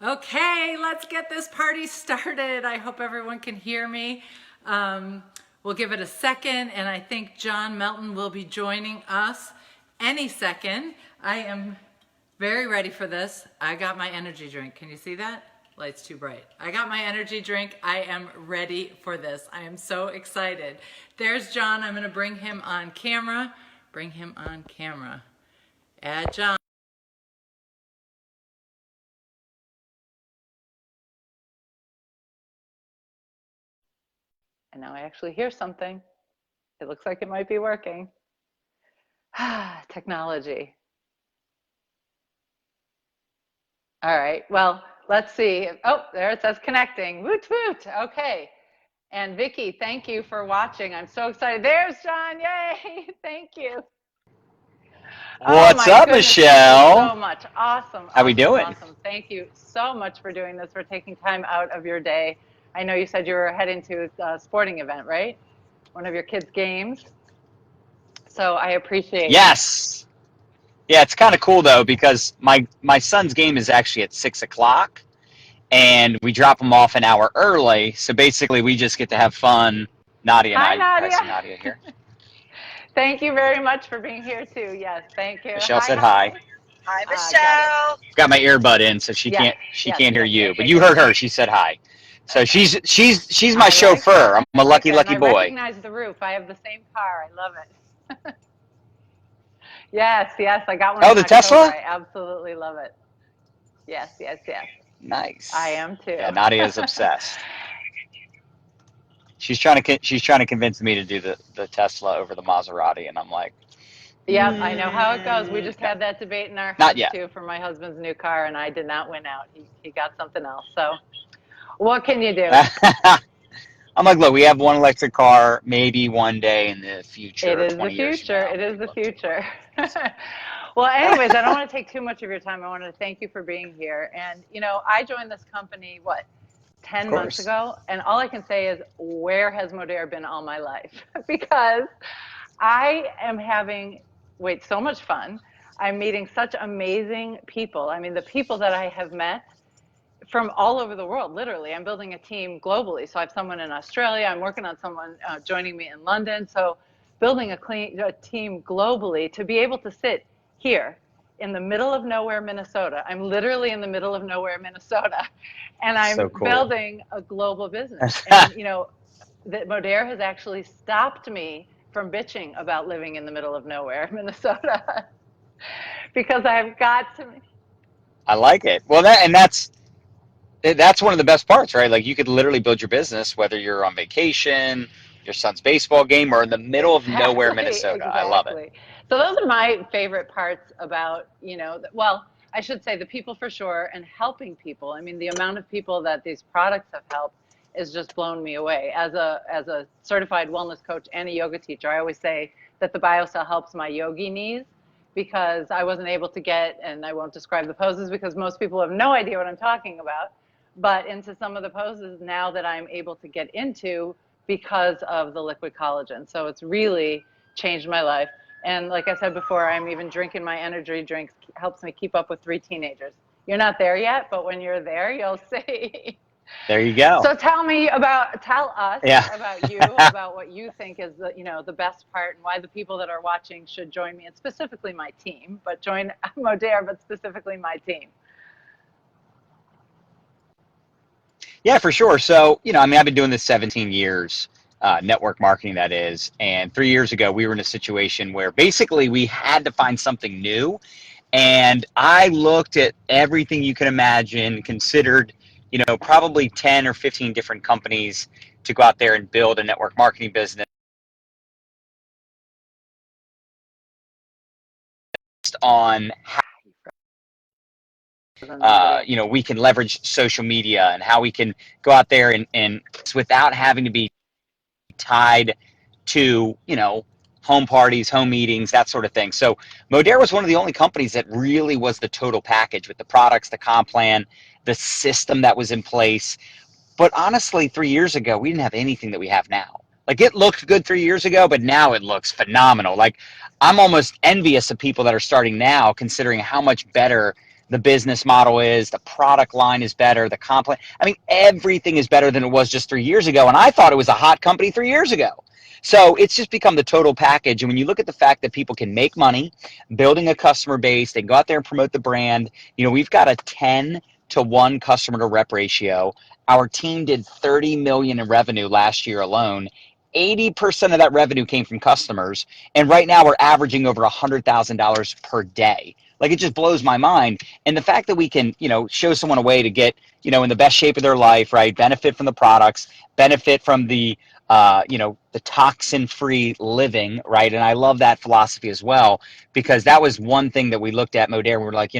Okay, let's get this party started. I hope everyone can hear me. We'll give it a second, and I think John Melton will be joining us any second. I am very ready for this. I got my energy drink. Can you see that? Light's too bright. I got my energy drink. I am ready for this. I am so excited. There's John. I'm going to bring him on camera. Bring him on camera. Add John. And now I actually hear something. It looks like it might be working. Technology. All right, well, let's see. Oh, there it says connecting. Woot woot. Okay. And Vicki, thank you for watching. I'm so excited. There's John. Yay. Thank you. What's up, Michelle? Thank you so much. Awesome. How we doing? Awesome. Thank you so much for doing this, for taking time out of your day. I know you said you were heading to a sporting event, right? One of your kids' games. So I appreciate it. Yes. Yeah, it's kind of cool though, because my son's game is actually at 6 o'clock, and we drop him off an hour early. So basically, we just get to have fun. Nadia and Hi, I Nadia. see Nadia here. Thank you very much for being here too. Yes, thank you. Michelle said hi. Hi, Michelle. I've got my earbud in, so she can't hear you, but you heard her. She said hi. So she's my chauffeur. I'm a lucky boy. I recognize the roof. I have the same car. I love it. Yes, I got one. Oh, the Tesla? I absolutely love it. Yes. Nice. I am too. Yeah, Nadia's obsessed. She's trying to convince me to do the Tesla over the Maserati, and I'm like, yeah, I know how it goes. We just had that debate in our house too for my husband's new car, and I did not win out. He got something else. So what can you do? I'm like, look, we have one electric car, maybe one day in the future. It is the future. It is the future. Well, anyways, I don't want to take too much of your time. I want to thank you for being here. And, I joined this company, 10 months ago? And all I can say is, where has Modere been all my life? Because I am having, so much fun. I'm meeting such amazing people. I mean, the people that I have met from all over the world, literally. I'm building a team globally. So I have someone in Australia. I'm working on someone joining me in London. So building a team globally to be able to sit here in the middle of nowhere, Minnesota. I'm literally in the middle of nowhere, Minnesota. And I'm building a global business. And, that Modere has actually stopped me from bitching about living in the middle of nowhere, Minnesota, because I've got to. I like it. Well, that's one of the best parts, right? Like, you could literally build your business whether you're on vacation, your son's baseball game, or in the middle of nowhere, Minnesota. Exactly. I love it. So those are my favorite parts about, I should say the people for sure, and helping people. I mean, the amount of people that these products have helped is just blown me away. As a certified wellness coach and a yoga teacher, I always say that the BioCell helps my yogi knees, because I wasn't able to get, and I won't describe the poses because most people have no idea what I'm talking about, but into some of the poses now that I'm able to get into because of the liquid collagen. So it's really changed my life. And like I said before, I'm even drinking my energy drinks. Helps me keep up with 3 teenagers. You're not there yet, but when you're there, you'll see. There you go. So tell us about you, about what you think is the best part, and why the people that are watching should join me, and specifically my team, but join Modere, but specifically my team. Yeah, for sure. So, I've been doing this 17 years, network marketing, that is. And 3 years ago, we were in a situation where basically we had to find something new. And I looked at everything you can imagine, considered, probably 10 or 15 different companies to go out there and build a network marketing business on how we can leverage social media, and how we can go out there and without having to be tied to, home parties, home meetings, that sort of thing. So Modere was one of the only companies that really was the total package, with the products, the comp plan, the system that was in place. But honestly, 3 years ago, we didn't have anything that we have now. Like, it looked good 3 years ago, but now it looks phenomenal. Like, I'm almost envious of people that are starting now, considering how much better the business model is, the product line is better, the complement. I mean, everything is better than it was just 3 years ago. And I thought it was a hot company 3 years ago. So it's just become the total package. And when you look at the fact that people can make money building a customer base, they go out there and promote the brand. We've got a 10-to-1 customer to rep ratio. Our team did 30 million in revenue last year alone. 80% of that revenue came from customers. And right now we're averaging over $100,000 per day. Like, it just blows my mind. And the fact that we can, show someone a way to get, in the best shape of their life, right? Benefit from the products, benefit from the toxin-free living, right? And I love that philosophy as well, because that was one thing that we looked at Modere. We were like,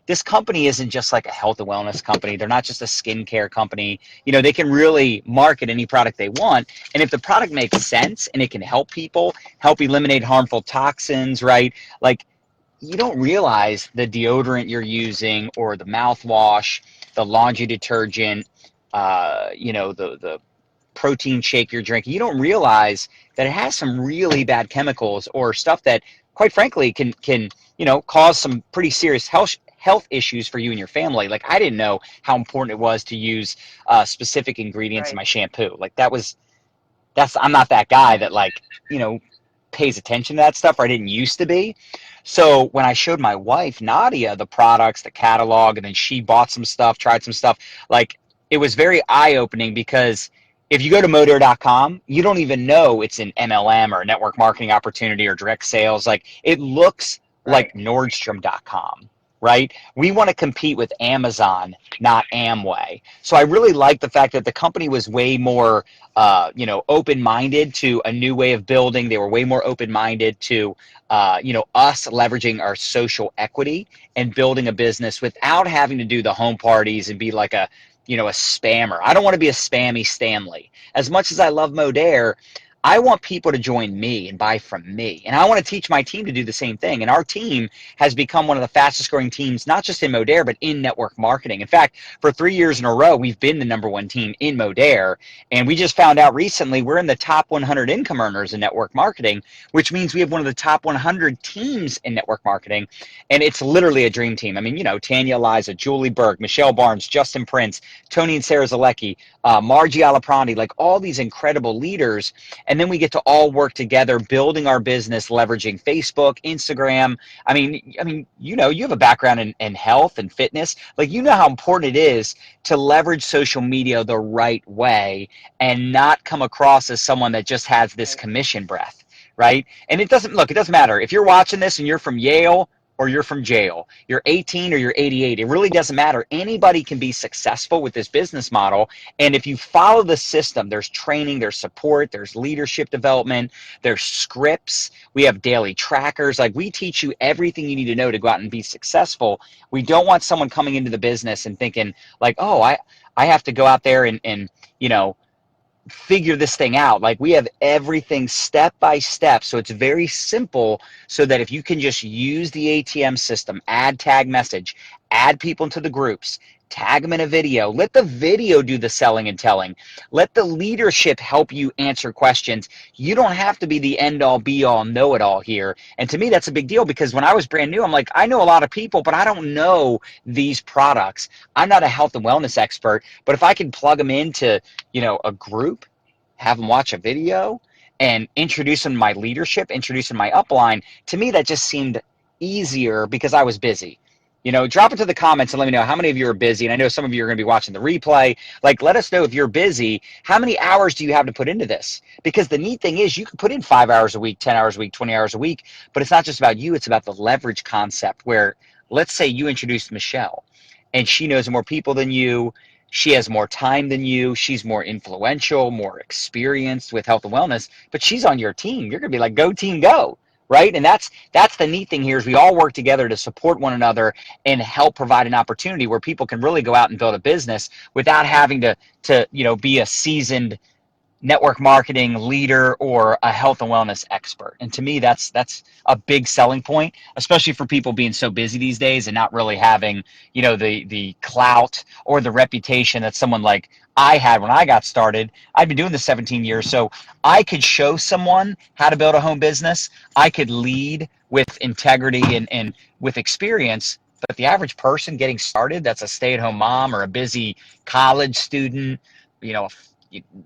this company isn't just like a health and wellness company. They're not just a skincare company. They can really market any product they want. And if the product makes sense and it can help people, help eliminate harmful toxins, right? Like, you don't realize the deodorant you're using or the mouthwash, the laundry detergent, the protein shake you're drinking. You don't realize that it has some really bad chemicals or stuff that, quite frankly, can cause some pretty serious health issues for you and your family. Like, I didn't know how important it was to use specific ingredients in my shampoo. Like, I'm not that guy that pays attention to that stuff, or I didn't used to be. So when I showed my wife, Nadia, the products, the catalog, and then she bought some stuff, tried some stuff, like, it was very eye-opening, because if you go to Modere.com, you don't even know it's an MLM or a network marketing opportunity or direct sales. Like, it looks like Nordstrom.com, right? We want to compete with Amazon, not Amway. So I really like the fact that the company was way more, open-minded to a new way of building. They were way more open-minded to, us leveraging our social equity and building a business without having to do the home parties and be like a spammer. I don't want to be a spammy Stanley. As much as I love Modere, I want people to join me and buy from me. And I want to teach my team to do the same thing. And our team has become one of the fastest growing teams, not just in Modere, but in network marketing. In fact, for 3 years in a row, we've been the #1 team in Modere. And we just found out recently we're in the top 100 income earners in network marketing, which means we have one of the top 100 teams in network marketing. And it's literally a dream team. I mean, Tanya Eliza, Julie Berg, Michelle Barnes, Justin Prince, Tony and Sarah Zalecki, Margie Alaprandi, like all these incredible leaders. And then we get to all work together, building our business, leveraging Facebook, Instagram. I mean, you have a background in health and fitness. Like, how important it is to leverage social media the right way and not come across as someone that just has this commission breath, right? And it doesn't matter. If you're watching this and you're from Yale or you're from jail, you're 18 or you're 88, it really doesn't matter. Anybody can be successful with this business model. And if you follow the system, there's training, there's support, there's leadership development, there's scripts, we have daily trackers. Like, we teach you everything you need to know to go out and be successful. We don't want someone coming into the business and thinking like, oh, I have to go out there and figure this thing out. Like, we have everything step by step, so it's very simple, so that if you can just use the ATM system, add tag message, add people into the groups, tag them in a video, let the video do the selling and telling, let the leadership help you answer questions. You don't have to be the end all be all know it all here. And to me, that's a big deal, because when I was brand new, I'm like, I know a lot of people, but I don't know these products. I'm not a health and wellness expert, but if I can plug them into a group, have them watch a video, and introduce them to my leadership, introduce them to my upline, to me that just seemed easier, because I was busy. Drop it to the comments and let me know how many of you are busy. And I know some of you are going to be watching the replay. Like, let us know if you're busy. How many hours do you have to put into this? Because the neat thing is, you can put in 5 hours a week, 10 hours a week, 20 hours a week, but it's not just about you. It's about the leverage concept, where, let's say you introduced Michelle and she knows more people than you. She has more time than you. She's more influential, more experienced with health and wellness, but she's on your team. You're going to be like, go team, go. Right? And that's the neat thing here, is we all work together to support one another and help provide an opportunity where people can really go out and build a business without having to be a seasoned network marketing leader or a health and wellness expert. And to me, that's a big selling point, especially for people being so busy these days and not really having, the clout or the reputation that someone like I had when I got started. I've been doing this 17 years, so I could show someone how to build a home business. I could lead with integrity and with experience, But the average person getting started, that's a stay-at-home mom or a busy college student, you know,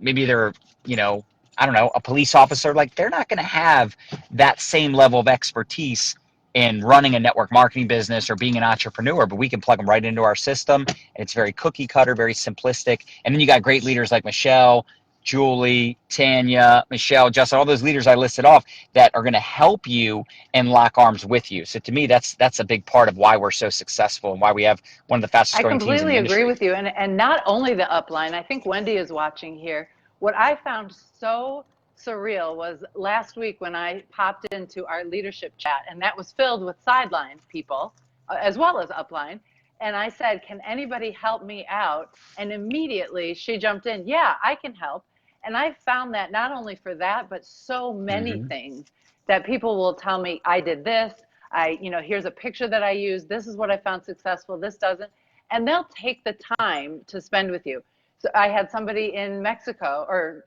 maybe they're, you know, I don't know, a police officer, like they're not going to have that same level of expertise in running a network marketing business or being an entrepreneur, but we can plug them right into our system. And it's very cookie cutter, very simplistic. And then you got great leaders like Michelle, Julie, Tanya, Michelle, Justin, all those leaders I listed off that are going to help you and lock arms with you. So to me, that's a big part of why we're so successful and why we have one of the fastest growing teams in the industry. I completely agree with you. And not only the upline, I think Wendy is watching here. What I found so surreal was last week when I popped into our leadership chat, and that was filled with sideline people as well as upline. And I said, can anybody help me out? And immediately she jumped in. Yeah, I can help. And I found that not only for that, but so many things that people will tell me, I did this. Here's a picture that I used. This is what I found successful. This doesn't. And they'll take the time to spend with you. So I had somebody in Mexico or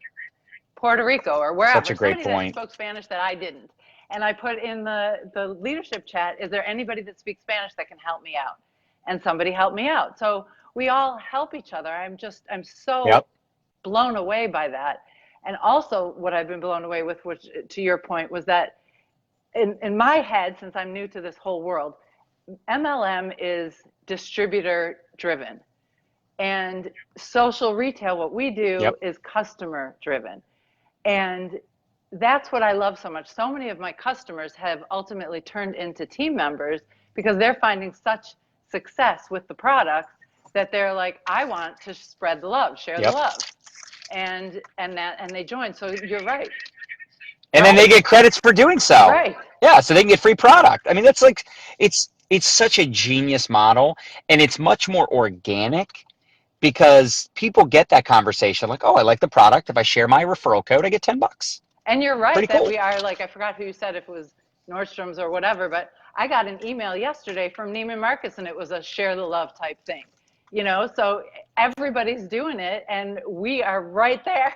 Puerto Rico or wherever. Such a great point. That spoke Spanish that I didn't. And I put in the leadership chat, is there anybody that speaks Spanish that can help me out? And somebody helped me out. So we all help each other. I'm so blown away by that. And also what I've been blown away with, which to your point, was that in my head, since I'm new to this whole world, MLM is distributor driven. And social retail, what we do is customer driven. And that's what I love so much. So many of my customers have ultimately turned into team members because they're finding such success with the products that they're like, I want to spread the love, share the love. And they join. So you're right. And then they get credits for doing so. Right. Yeah, so they can get free product. I mean, that's like, it's such a genius model, and it's much more organic because people get that conversation like, oh, I like the product. If I share my referral code, I get $10. And you're right Pretty that cool. we are, like, I forgot who said, if it was Nordstrom's or whatever, but I got an email yesterday from Neiman Marcus, and it was a share the love type thing. So everybody's doing it, and we are right there.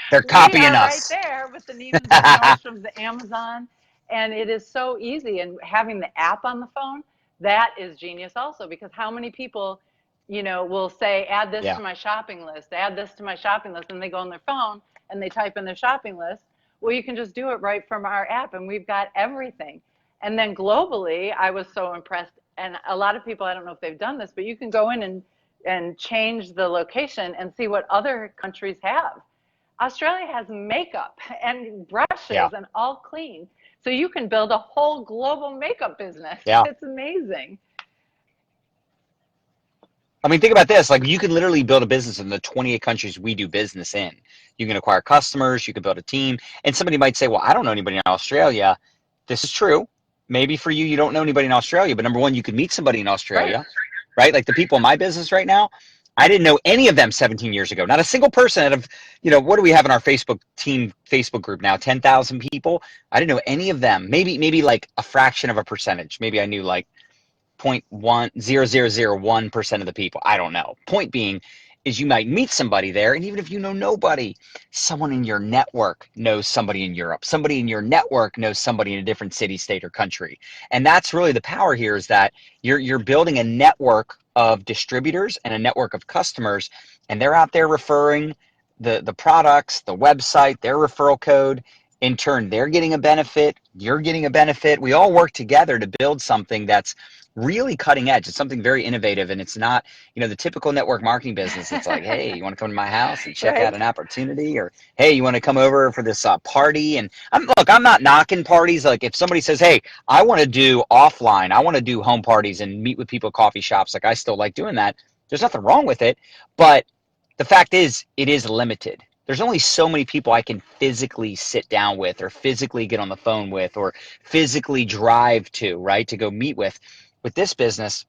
They're copying us. Right there with the Neiman's, the Nordstrom's, the Amazon, and it is so easy. And having the app on the phone, that is genius also, because how many people, will say, add this to my shopping list, add this to my shopping list, and they go on their phone and they type in their shopping list. Well, you can just do it right from our app, and we've got everything. And then globally, I was so impressed. And a lot of people, I don't know if they've done this, but you can go in and change the location and see what other countries have. Australia has makeup and brushes and all clean. So you can build a whole global makeup business. Yeah. It's amazing. I mean, think about this. Like, you can literally build a business in the 28 countries we do business in. You can acquire customers. You can build a team. And somebody might say, well, I don't know anybody in Australia. This is true. Maybe for you, you don't know anybody in Australia. But number one, you could meet somebody in Australia, right? Like the people in my business right now, I didn't know any of them 17 years ago. Not a single person out of, what do we have in our Facebook group now? 10,000 people. I didn't know any of them. Maybe like a fraction of a percentage. Maybe I knew like 0.10001% of the people. I don't know. Point being is you might meet somebody there, and even if you know nobody, someone in your network knows somebody in Europe. Somebody in your network knows somebody in a different city, state, or country. And that's really the power here, is that you're building a network of distributors and a network of customers, and they're out there referring the products, the website, their referral code. In turn, they're getting a benefit, you're getting a benefit. We all work together to build something that's really cutting edge. It's something very innovative, and it's not, the typical network marketing business. It's like, hey, you want to come to my house and check out an opportunity, or hey, you want to come over for this party? And I'm not knocking parties. Like, if somebody says, hey, I want to do offline, I want to do home parties and meet with people at coffee shops, like I still like doing that. There's nothing wrong with it, but the fact is, it is limited. There's only so many people I can physically sit down with, or physically get on the phone with, or physically drive to, right, to go meet with. With this business,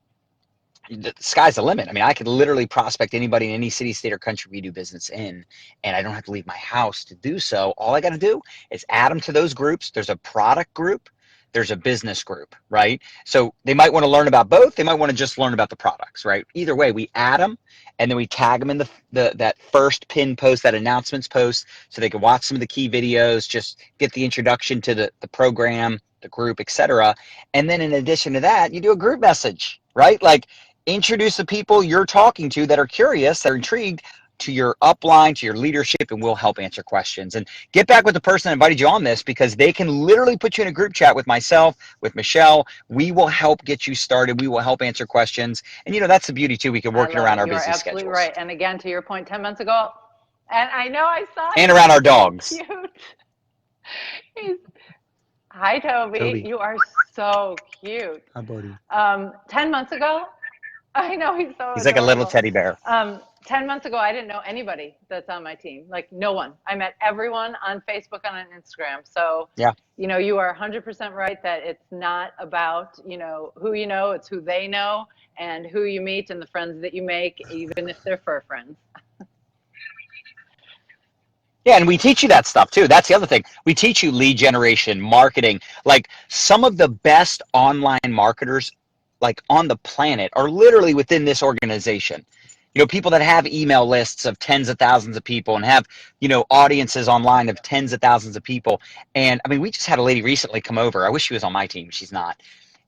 the sky's the limit. I mean, I could literally prospect anybody in any city, state, or country we do business in, and I don't have to leave my house to do so. All I got to do is add them to those groups. There's a product group. There's a business group, right? So they might want to learn about both. They might want to just learn about the products, right? Either way, we add them, and then we tag them in that first pin post, that announcements post, so they can watch some of the key videos, just get the introduction to the program, the group, etc. And then in addition to that, you do a group message, right? Like introduce the people you're talking to that are curious, that are intrigued, to your upline, to your leadership, and we'll help answer questions. And get back with the person that invited you on this, because they can literally put you in a group chat with myself, with Michelle. We will help get you started. We will help answer questions. And, that's the beauty, too. We can work it around our busy schedules. You are absolutely right. And again, to your point, 10 months ago, and I know I saw and around our dogs. Cute. Hi, Toby. You are so cute. Hi, buddy. 10 months ago, I know he's adorable. Like a little teddy bear. 10 months ago, I didn't know anybody that's on my team. Like no one. I met everyone on Facebook and on Instagram. So, yeah. You are 100% right that it's not about, who you know, it's who they know and who you meet and the friends that you make, even if they're fur friends. Yeah, and we teach you that stuff too. That's the other thing. We teach you lead generation, marketing. Like some of the best online marketers like on the planet are literally within this organization. People that have email lists of tens of thousands of people and have, audiences online of tens of thousands of people. And I mean, we just had a lady recently come over. I wish she was on my team. She's not.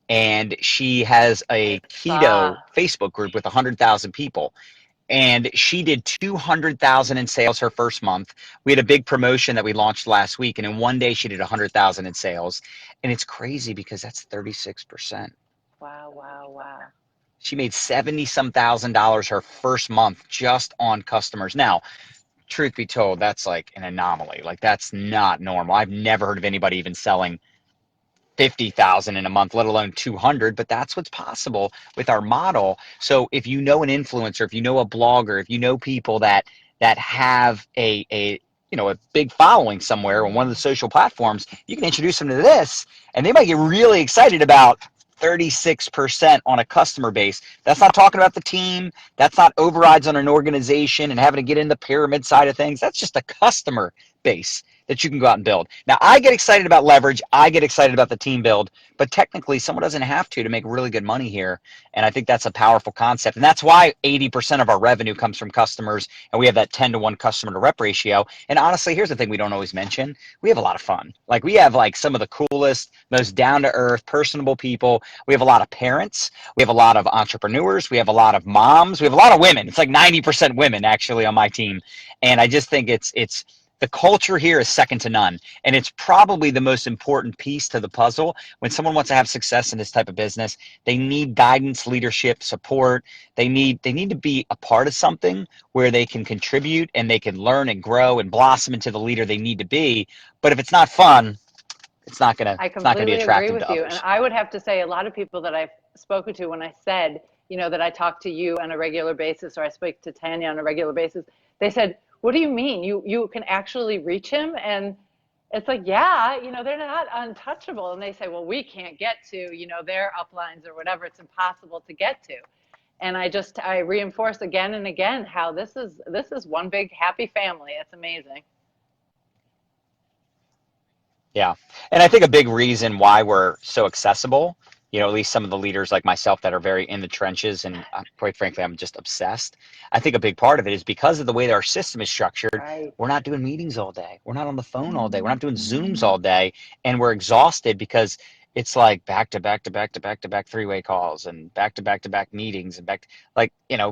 And she has a keto Facebook group with 100,000 people. And she did 200,000 in sales her first month. We had a big promotion that we launched last week, and in one day she did 100,000 in sales. And it's crazy because that's 36%. Wow. She made $70-some thousand her first month just on customers. Now, truth be told, that's like an anomaly. Like that's not normal. I've never heard of anybody even selling 50,000 in a month, let alone 200, but that's what's possible with our model. So if you know an influencer, if you know a blogger, if you know people that have a big following somewhere on one of the social platforms, you can introduce them to this and they might get really excited about 36% on a customer base. That's not talking about the team. That's not overrides on an organization and having to get in the pyramid side of things. That's just a customer base that you can go out and build. Now, I get excited about leverage. I get excited about the team build, but technically someone doesn't have to make really good money here. And I think that's a powerful concept. And that's why 80% of our revenue comes from customers. And we have that 10-to-1 customer to rep ratio. And honestly, here's the thing we don't always mention. We have a lot of fun. Like we have like some of the coolest, most down to earth, personable people. We have a lot of parents. We have a lot of entrepreneurs. We have a lot of moms. We have a lot of women. It's like 90% women actually on my team. And I just think it's the culture here is second to none. And it's probably the most important piece to the puzzle. When someone wants to have success in this type of business, they need guidance, leadership, support. They need to be a part of something where they can contribute and they can learn and grow and blossom into the leader they need to be. But if it's not fun, it's not gonna be attractive to others. I completely agree with you. And I would have to say a lot of people that I've spoken to when I said, that I talk to you on a regular basis, or I speak to Tanya on a regular basis, they said, what do you mean? You can actually reach him? And it's like, yeah, they're not untouchable. And they say, well, we can't get to, their uplines or whatever. It's impossible to get to. And I reinforce again and again how this is one big happy family. It's amazing. Yeah. And I think a big reason why we're so accessible, at least some of the leaders like myself that are very in the trenches, and quite frankly, I'm just obsessed. I think a big part of it is because of the way that our system is structured. Right. We're not doing meetings all day. We're not on the phone all day. We're not doing Zooms all day. And we're exhausted because it's like back to back to back to back to back three-way calls and back to back to back meetings and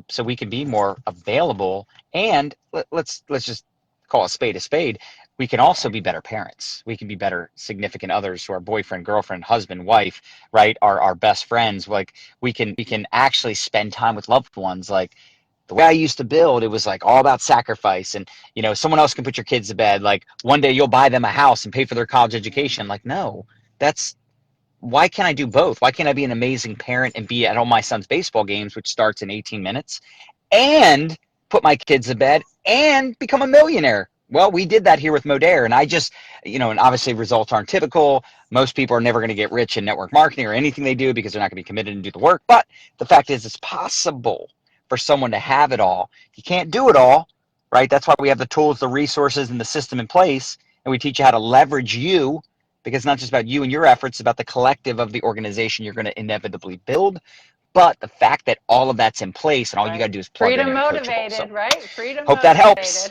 so we can be more available. And let's just call a spade. We can also be better parents. We can be better significant others to our boyfriend, girlfriend, husband, wife, right? Our best friends. Like we can actually spend time with loved ones. Like the way I used to build, it was like all about sacrifice. And, someone else can put your kids to bed. Like one day you'll buy them a house and pay for their college education. Like, no, why can't I do both? Why can't I be an amazing parent and be at all my son's baseball games, which starts in 18 minutes, and put my kids to bed and become a millionaire? Well, we did that here with Modere, and I just, and obviously results aren't typical. Most people are never going to get rich in network marketing or anything they do because they're not going to be committed and do the work. But the fact is it's possible for someone to have it all. You can't do it all, right? That's why we have the tools, the resources, and the system in place, and we teach you how to leverage you, because it's not just about you and your efforts, it's about the collective of the organization you're going to inevitably build. But the fact that all of that's in place and all you got to do is plug in and motivated, right? Freedom hope motivated. That helps.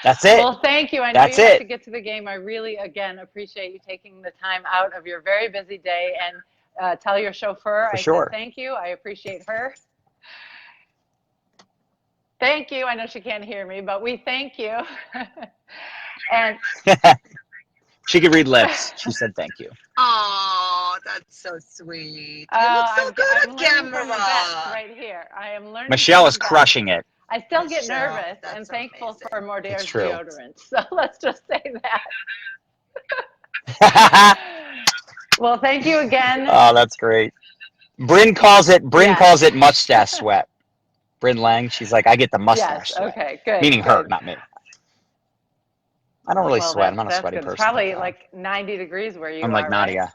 That's it. Well, thank you. I know That's you have it. to get to the game. I really, again, appreciate you taking the time out of your very busy day, and tell your chauffeur For I sure. said thank you. I appreciate her. Thank you. I know she can't hear me, but we thank you. And she could read lips. She said thank you. Oh, that's so sweet. You look so good I'm on learning from the best camera. right here. I am learning Michelle from is the best. crushing it. I still get Michelle, nervous and that's thankful amazing. for Modere's It's true. deodorant. So let's just say that. Well, thank you again. Oh, that's great. Bryn calls it mustache sweat. Bryn Lang, she's like, I get the mustache sweat. Okay, good. Meaning her, good. not me. I don't really sweat. I'm not a That's sweaty good. person. It's probably like 90 degrees where you I'm are, like Nadia.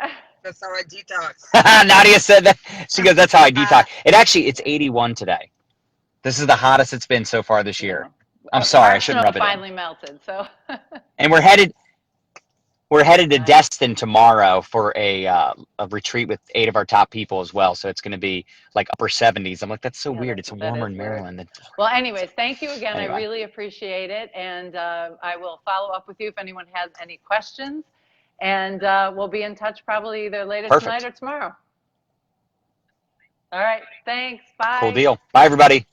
Right? That's how I detox. Nadia said that. She goes, that's how I detox. It's 81 today. This is the hottest it's been so far this year. I'm sorry, I shouldn't rub it finally in. melted, so. And we're headed to Destin tomorrow for a retreat with 8 of our top people as well. So it's going to be like upper 70s. I'm like, that's so weird. It's warmer in Maryland than. Well, anyways, thank you again. Anyway. I really appreciate it, and I will follow up with you if anyone has any questions. And we'll be in touch probably either later tonight or tomorrow. All right. Thanks. Bye. Cool deal. Bye, everybody.